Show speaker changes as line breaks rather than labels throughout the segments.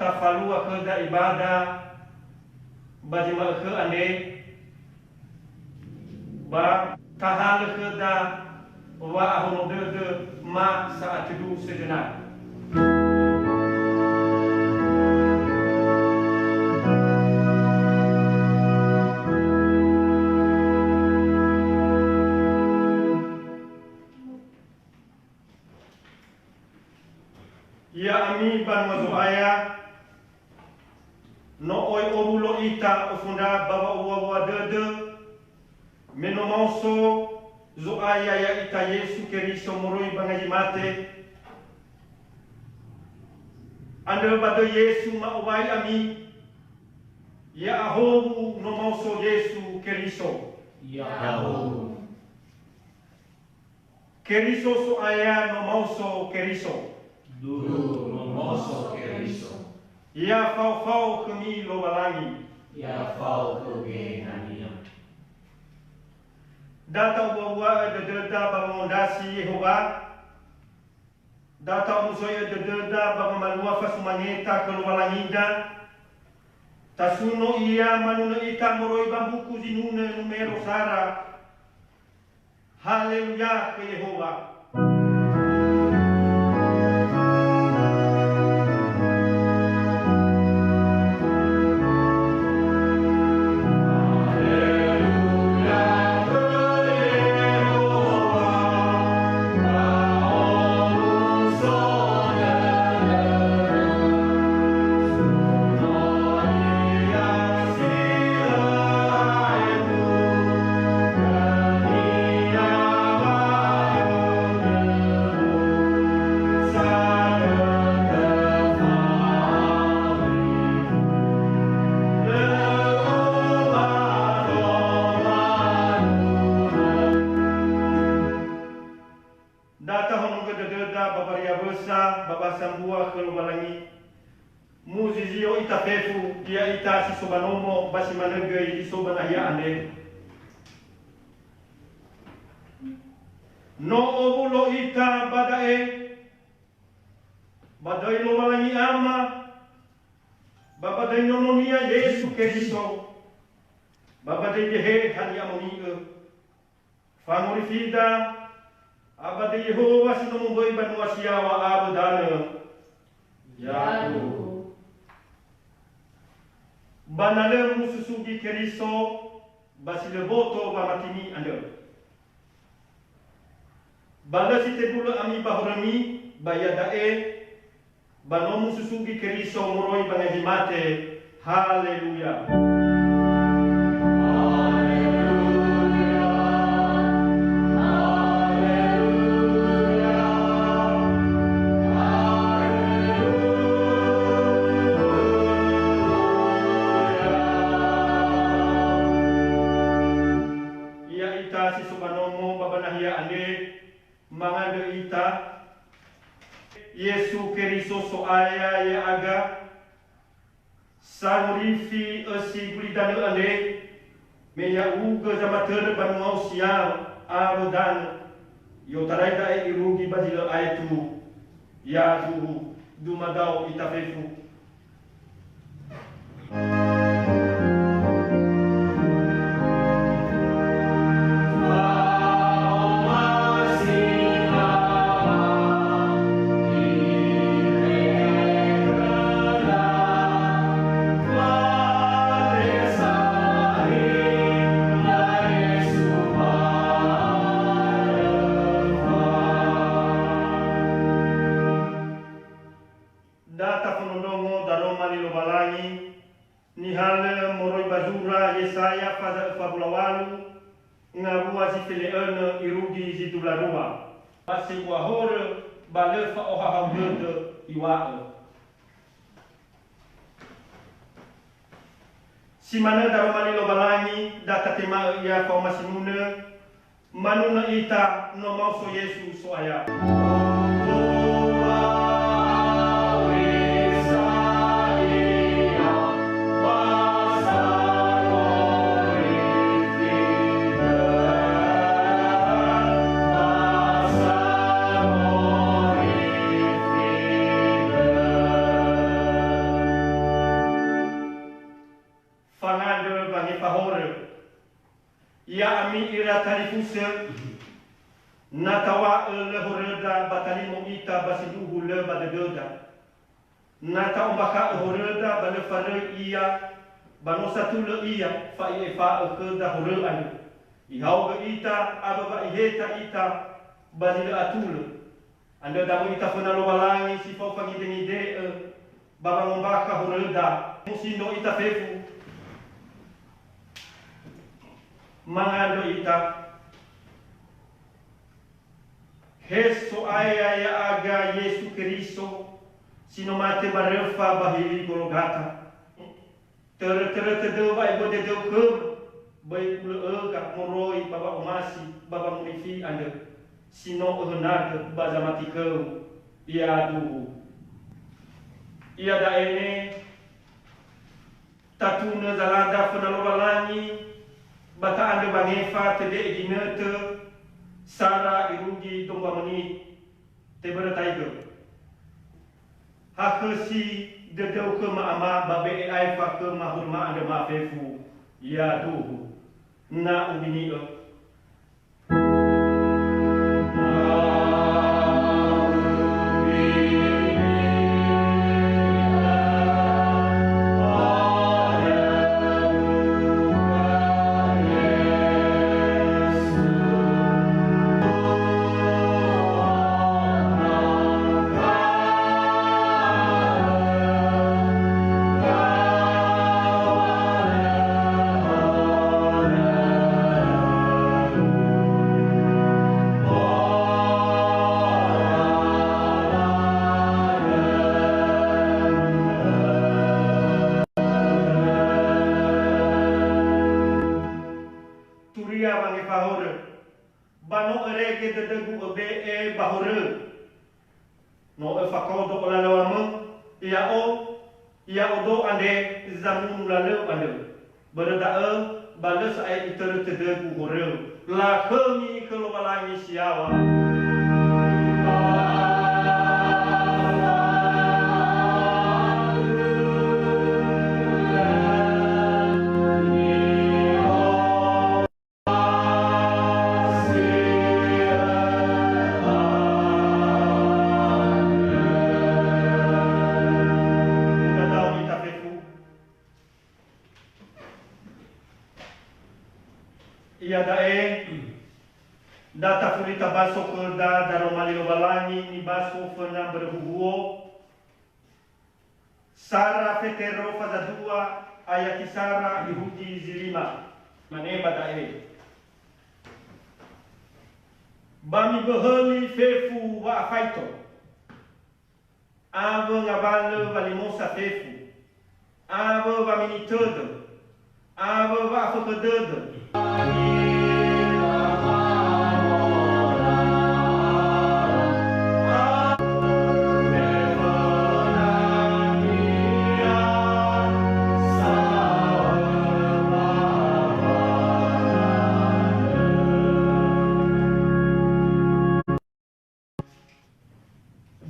tafalu ke da ibadah bajima ke ane ba tahal ke da wa ahono de ma saat teduh sejenak. Ya ami ban wazoaya no oi orulo ita ofunda baba uwa de meno mauso zoaya ya ita Yesu Keriso moroi bangaji mate anda bado Yesu ma owai ami ya ahobu no mauso Yesu Keriso
ya ahobu
Keriso so aya no mauso Keriso
dulu memoso Keriso
ya fau kami lo balangi
ya fau ke hania
data bawa de bangondasi Yehova data musoya de bang malua fasumangeta ke lo balangida tasuno ia manuna ita moroi bambuku zinune numero sara haleluya ke Yehova. Muzizio ita pefu dia ita si sobanomo basi manegei di sobanahia ande no obulo ita badai lo walangi ama babadai nononia Yesu Keriso babadai dehe hani amonie famori fida abadai Yehova sinomoi banuasiawa abadana ya banale mususugi Keriso basile boto bamatini ande bala site bulu ami bahorami bayadae bano mususugi Keriso moroi bangahimate haleluya. Yesu Keriso so aya ya aga sanurifi esi gulidane ane meya uga zamater banungau siang arodan yo taraita e irugi bajila aitu ya tu dumadau itafefu Nihale moroi bazura Yesaya fabulawalu ngabua ziteleene irugi zitularua basi wahore balefa ohahamurde iwae simana daromani lo balangi data tema ya kau masinune manuna ita no mauso Yesu so aya fahore. Ia ami ira tarifuse natawa le horeda batali mo ita basiduhu le badadoda. Nata umbaka horeda bale fare ia banosa tule ia fa ie fa ke da hore anu. Ihau ge ita ababa iheta ita bazile atule. Anda damu ita fana lo walangi si fau fangi denide baba ngombaka horeda musindo ita fefu. Mangado ita Heso aya ya aga Yesu Kristo sino mate barefa bahili Golgata tere tedeu vai bode deu kem bai ule ka moroi baba omasi baba murifi ande sino onaga baza matikeu ia du ia da ene tatuna zalanda fenalobalani bata ande bangefa tede ginete sara irugi tombamani tebera taigo hakesi dedeu ke ama babe ai fa ke mahurma ande ma fefu ya du na ubini bano erege de degu obe e bahore no e fakodo ola lawama ia odo ande zamun lalu ande berda balas ai iter te degu hore la kami kalau balangi siawa ia dae data furita baso kerda daromali lobalangi ni baso fena berhuguo sara fetero fazadua ayati sara ihudi zilima maneba dae bami beheli fefu wa afaito ave ngabale valimosa fefu ave vamini todo ave va afakadede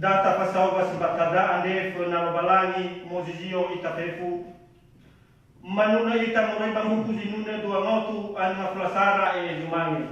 data pasau basibatada ande fena balangi mozizio itafefu manuna ita morai bangku zinune dua ngotu anga flasara e zumangi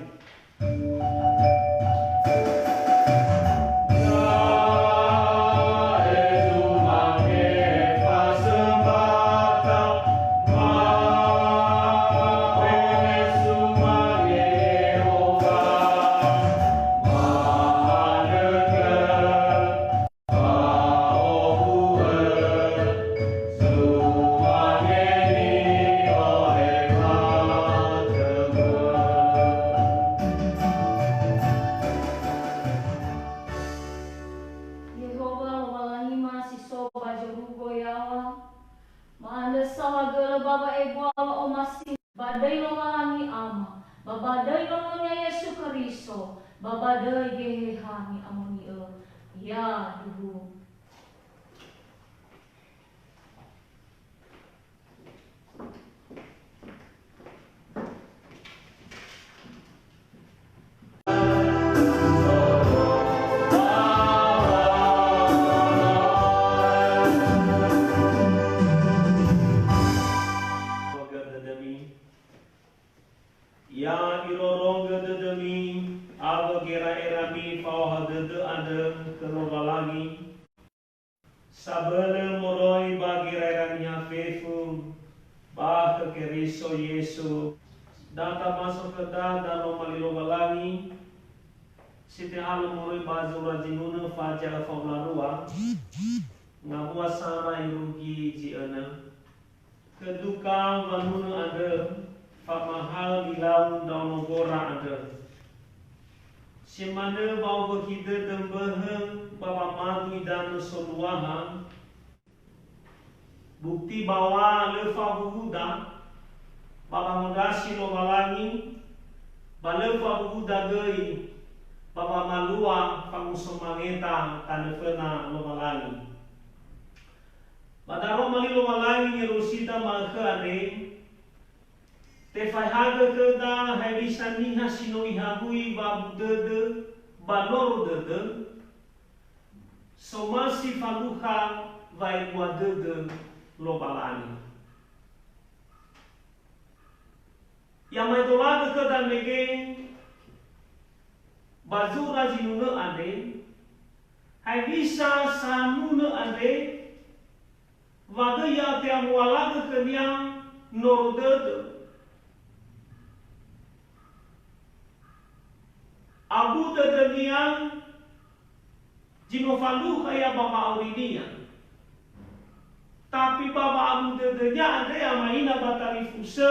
babadai gehehani amoni ya duhu
moroi bagi rerania fefu bah keriso Yesu data masuk ke dan malilo walangi siti alam moroi bazu rajinuna fajar faularuang ngabua sana irugi jiana kedukang wanuna ada pamahal bilau daunogora ada simana bau berkita dembeheng bapa madu dan soluahan bukti bahwa lefa buhuda bapa mengasi lo malangi balefa buhuda gei bapa malua pangusumangeta kanefena lo malangi Badaro malilo malangi ni Rosita makane te fahaga keda habisa niha sino ihabui babdede balor dede somasi faluha vai dede lo balani yang maitolaga keda mege bazura jinuna ade habisa sanuna ade Wagaya te amualaga kanyang norodede abu dede niyang jinofalu kaya bapa aurinia tapi bapa abu dedenya ada yang maina batari fuse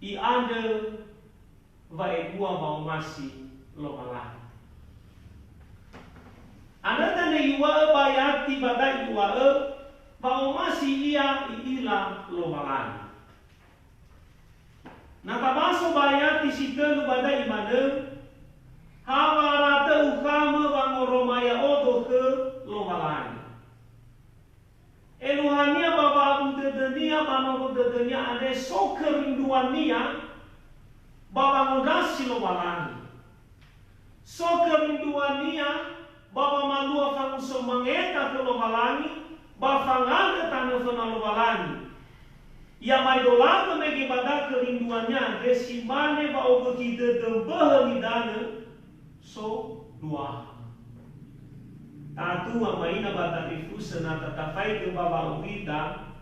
i ada vai gua mau masih lo malah Anda tanda iwa bayat tiba dai iwa bau masih ia ila lobalan. Natabaso bayat di situ lubada imade hawarata ukama bangoromaya odo ke lobalan. Eluhania bapa abu dedenia banoro dedenia ada so kerinduania bapa modasi lobalan. So kerinduania Bapa malua fangso mangeta ke lobalangi, bafanganga tanah fana lobalangi. Ya maidolaga megi badak kerinduannya, desimane ba obekide dembeh midane, so dua. Tatu amaina batarifu senata tafai ke baba ubida,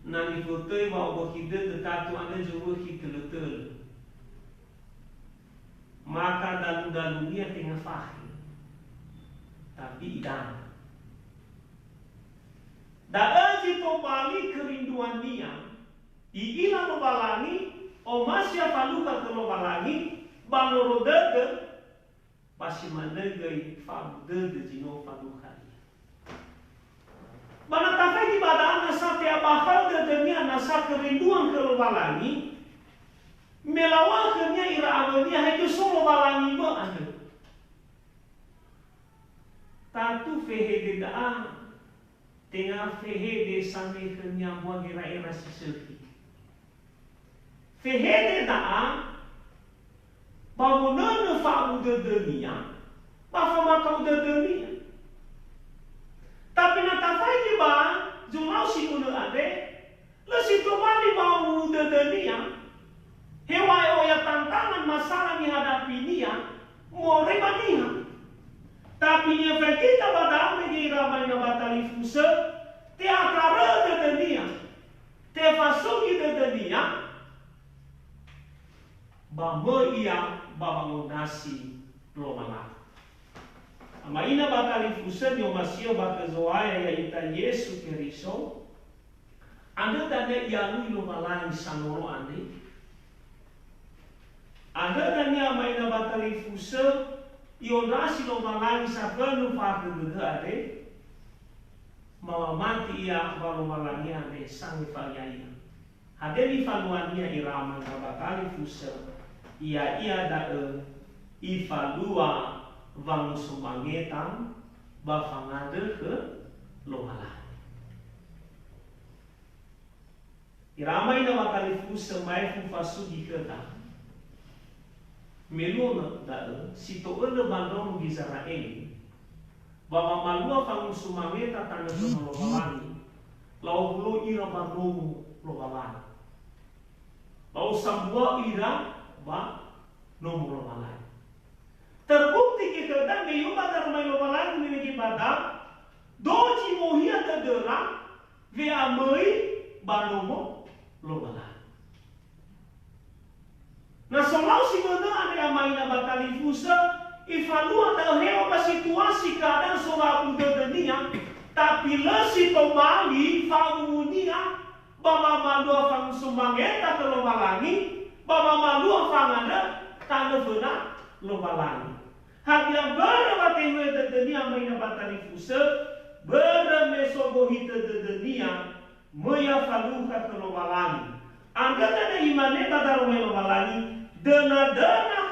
nani fotoi ba obekide tatu ane juru hikeletel. Maka dalu-dalunya tengah fahim tapi idam dan jito bali kerinduan dia iila lobalangi o masya faluka ke lobalangi banorodede pasti manegai fabdede jino faluka mana tafai di badana sate abahal dedenya nasa kerinduan ke lobalangi melawakannya ira awalnya itu solo balangi ba anda tatu fehe de da tengah fehe de sange kenya buang ira siseki fehe de da bangunan fa udah dunia apa maka udah dunia tapi nata fai ba julau si udah ade lesi tu mali bau udah dunia Hewai oya tantangan masalah dihadapi dia, mau rebaniha. Tapi dia kita pada lagi ramainya batali fuse, te akara de dia, te fasuki de dia, bambo ia babangun nasi lomala. Amaina batali fuse nyo masio bakazoaya ya ita Yesu Keriso, anda tanda ia lui lomala sanoro ande. Ada tanya maina batali fuse iondasi lo malangi sa penu fakir de ade mawamati ia baru malangi ade sangi fayai ade di faluania irama batali fuse ia da ifalua vang sumangetan bafangade ke lo malangi irama ina batali fuse mai fu fasu di keta Meluna dal sito ele bandong di Israel bahwa malua fangu sumameta tanah sono lobalani lau bulo ira bandong lobalani lau sambua ira ba nomu lobalani via mới banomo lobalan. Na solau si ngana ane amai na batali fusa ifanua ta hewa pa situasi keadaan solau udadania tapi lesi tomali fangunia bama malua fang sumangeta ke lobalangi bama malua fangana tanda fena lobalangi. Hati yang berawati udadania amai na batali fusa beremesobohi udadania meya faluka ke lobalangi. Anda tanda imane tada lobalangi dana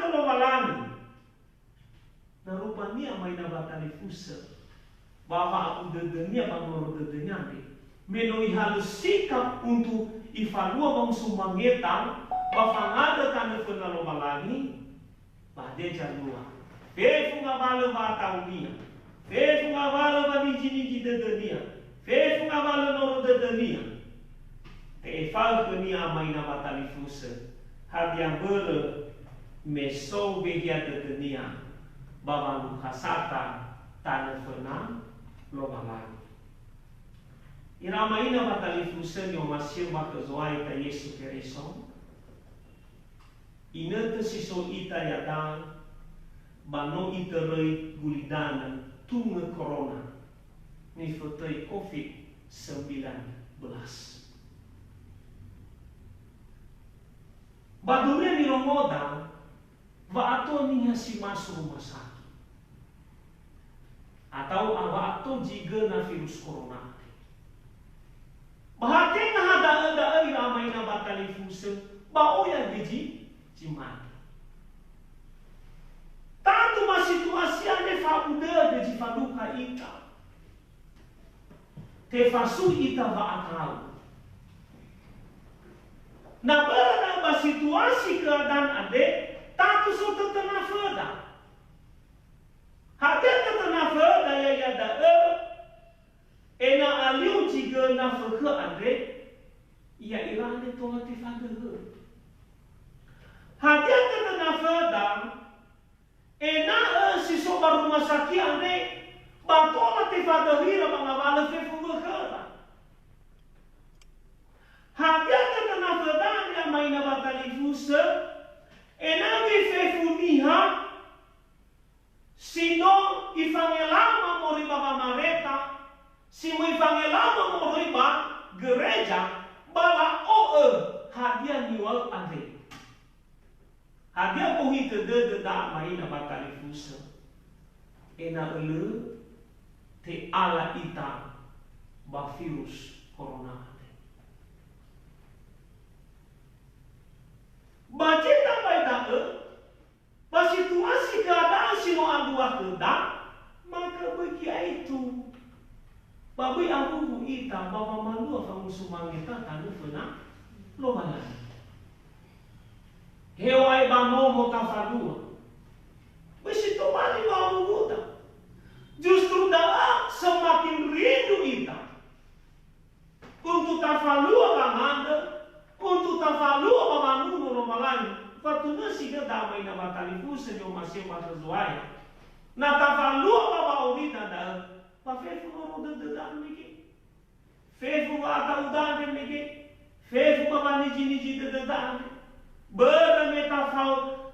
ke lobalangi. Na rupanya amai na batali fusa bahwa aku dedenya bangor dedenya ni menoi halus sikap untuk ivalua bang sumangetan bahwa ada tanda fena lobalangi pada jalua fefu ngabalo ba taumia fefu ngabalo ba niji dedenya fefu ngabalo noro dedenya te fal kenia amai na batali fusa hadiang bere meso begia dedenya bahwa lukasata tanda fena lobalangi. Irama ina batali fusen yo masir baka zoai ta Yesu Keriso. Ina te siso ita yadang bano ita rei gulidana tunga corona ni fotei COVID-19. Baduria ni romoda va ato niya si masuk rumah sakit. Atau awak jika na virus corona. Bahagia na hada ramai na batali fusen bao yang biji cimati. Tanto uma situasi ane fakuda de faduka ita. Te fasu ita va atau. Na berada ba situasi keadaan ade tanto so tetena feda. Hadir ketena feda ya da ena aliu jika na feke ade ia irane tola te fada. Hadir ketena feda ena si soba rumah sakit ade batola te fada hira mangawala fe funga kera. Hadir ketena feda ya maina batali fusa ena we fe funiha sino ifangelama moriba mamareta, si mo ifangelama moriba gereja, bala hadiah niwal ade. Hadiah pohi tede da maina batali fusa. Ena ele te ala ita ba virus corona ade. Baceta baita ba situasi keadaan sino andua kedak maka bagi itu babi aku ita bapa malu akan sumangita tanu fena lobalan hewai bano motafadua besito bali baru muda justru daa semakin rindu ita untuk tafalua banganda untuk tafalua bamanu lobalan Fatuna siga damai na batali fusa yo masih matazuai. Na tafalua baba orita da pa fefu no de miki. Fefu ata udane miki. Fefu baba niji de dan. Ber metafal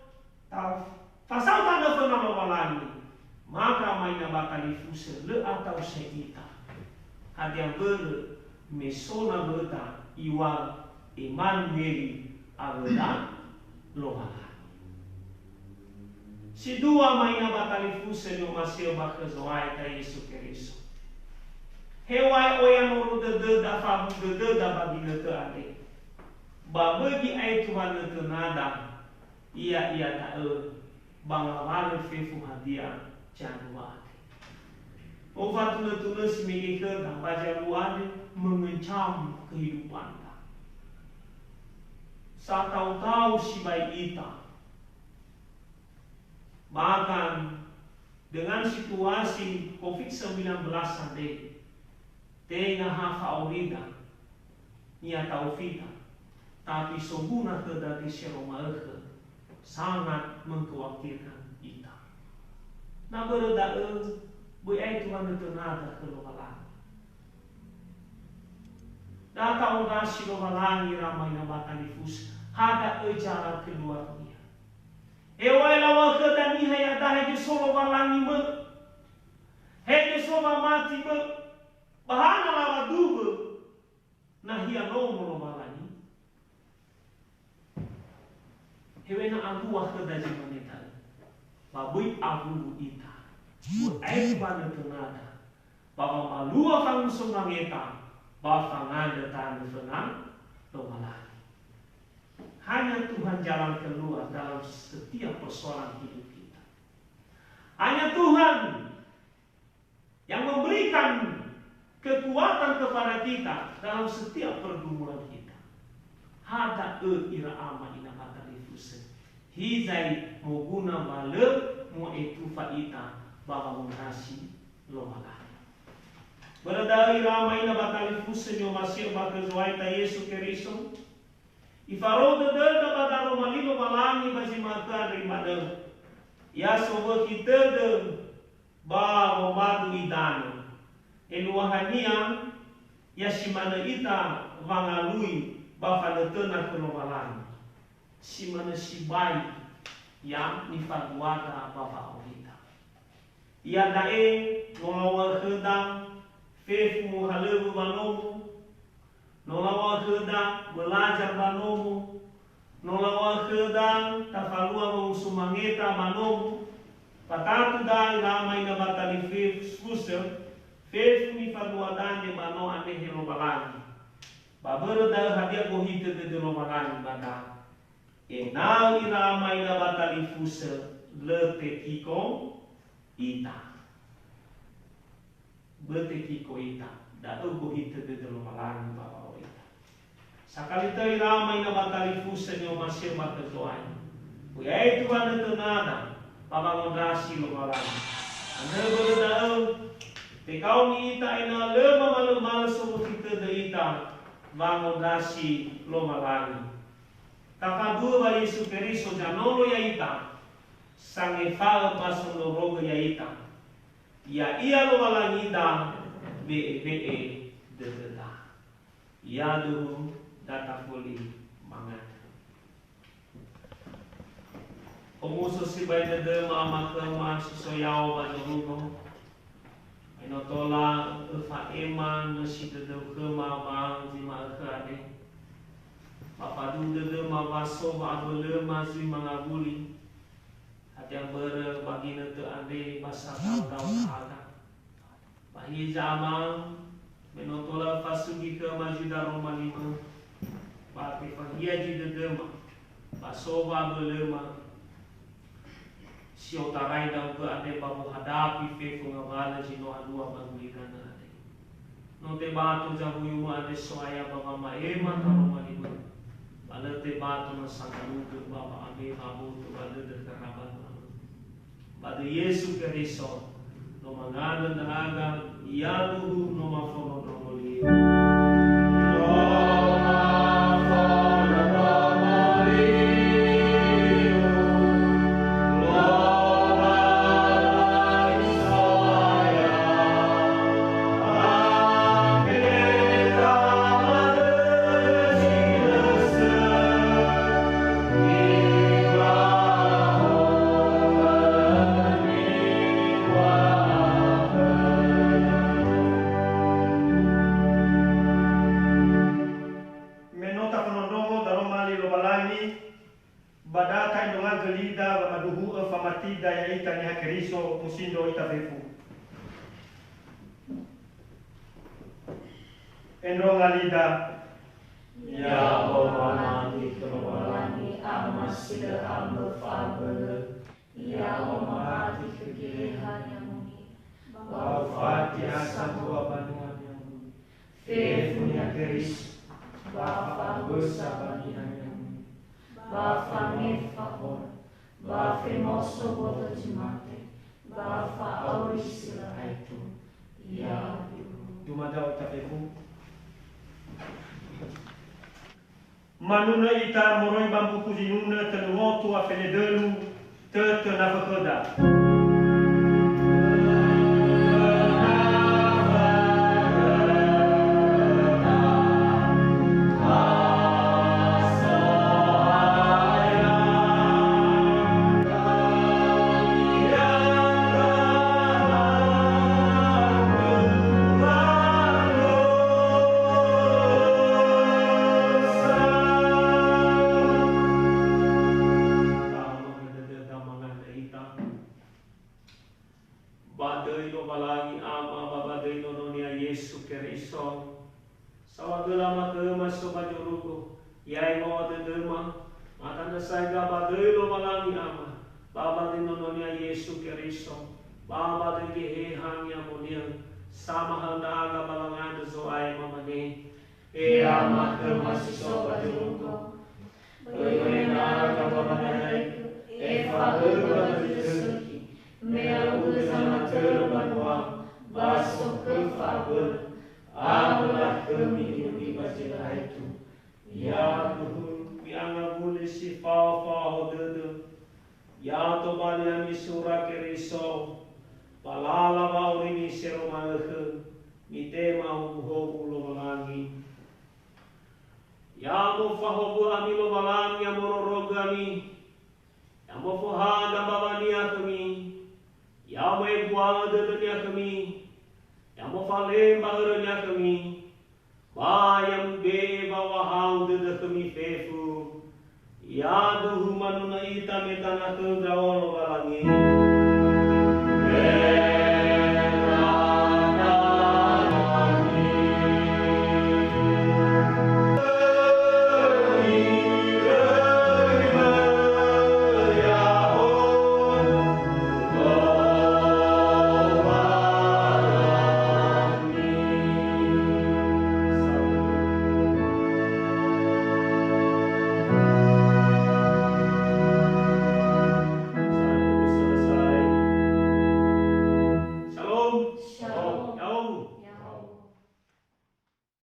fasal tanda fena lobalani. Maka mai na batali fusa le atau seita. Hadiang ber mesona berta iwal Emmanuel aveda lobalan. Si dua maina batali fusen yo masih baka zoai ta Yesu Keriso. Hewai oyan uru de da fabu de da bagi nete ade. Babagi ai tuan nete nada. Ia ta bangawale fefu hadiah janua ade. Obat tuna si mengikir dan baca luade mengencam kehidupan. Sa tahu si baik ita. Bahkan dengan situasi COVID-19 ade tengah hafa orida nia taufita tapi sungguhna kedati seromaehe sangat mengkhawatirkan ita. Na bereda bu ai Tuhan itu nada kelobalan. Data orang silo malangi ramai na batalifus hada jalan keluar dia. Ewai lawa ke dan ihaya dah je solo malangi me. Hege solo mati me. Bahana lawa dua. Nah hiya nomor malangi. Hewe na agua ke dan jimanita. Babui abu ita. Buat bana tenada. Bapa malua kang sumangeta. Bapa ngada tanah senang lomalah. Hanya Tuhan jalan keluar dalam setiap persoalan hidup kita. Hanya Tuhan yang memberikan kekuatan kepada kita dalam setiap pergumulan kita. Hada ira ama ina kata difuse. Hizai mo guna bale mo itu faita bahwa menghasi lomalah. Beradari ramai na batalifus senyo masir bakazuai ta Yesu Kristo. Ifaro de da badaro malino malangi basi mata dari madem. Ya sobo kita de ba romadu idano. Eluahania ya simana ita vangalui ba faletena kono malangi. Simana sibai yang nifaguada ba faorita. Ya dae ngolawa kedang fefu halebu banomu, nolawa kedang belajar banomu, nolawa kedang tafalua mengusumangeta banomu, patatu dan ramai na batali fefu ni falua dan de bano ane hero balani, babera hadiah bohite de romalani bada, enau ramai na batali fuse lete kiko ita. Berteki koita, dah ugo hita de dalam malang bapa koita. Sakali teri ramai na batali fusa nyo masih mata zoai. Uyai Tuhan itu nada, papa mondrasi lo malang. Anda berdau, tekau ni ita ina lema malu semua kita de ita, mondrasi lo malang. Takadu ba Yesu Kristo janolo ya ita, sangefa pasung lo rogo ya ita. Ya ia lo malangida be dededa. Ya dulu data fuli mangat. Omuso si bay dede mama kema si soyao ba jorugo. Enotola fa eman si dede kema ba zima kade. Papadu dede ma baso ba belema si mangabuli. Yang berbagi nanti ade masa tahun ada. Bahi zaman menotola fasugi ke majida Roma 5. Bagi fagia jida dema. Basoba belema. Siotarai daun ke ade babu hadapi fefu ngabala jino adua bangulikan ade. Note batu jamu ade soaya baba maema ta Roma 5. Balate batu na sangalu ke baba ade babu tu balade kerabat. Pada Yesu Kristo, no mangalan na ialuhu no mafono nomoli.
Badata indongan gelida bamaduhu famatida ya ita ni hakeriso musindo ita fefu. Endonga lida
Ya Oma di kemalani amas sida ambe fabele. Ya Oma di kegehan yang muni. Bapak tiasa dua bandungan yang muni. Fefu ni hakeris. Bapak bersabani yang muni. Bafa me favor, bafa mosso bodo de mate, bafa aurisila aitu, ya
Dumadaw tapeku. Manuna ita moroi bambu kuzinuna tenuotu a fenedelu te na fakoda.
badai lo balangi ama babadai no nonia Yesu Keriso sawagala matema sobajurugo yai mo dedema matanda saiga badai lo balangi ama babadai no nonia Yesu Keriso babadai ge hanya monia sama handaga balanganda zo ai mamane e ama masih sobajurugo Bagaimana kabarnya Eva bersedih, melakukan sama terbangun, basuh ke fabel, amulah kami di baca itu. Ya Tuhan, yang boleh si fau dede, ya Tuhan yang surah keriso, palala bau ini serumahe, mite mau hobulo lagi. Ya mo fahobu amilo balang ya mororogami. Ya mo fohada babania kami. Ya mo ebuang dedenya kami. Ya mo falem baharnya kami. Bayam be bawahang dede kami fefu. Ya duhu manuna ita metana ke gawal balangi.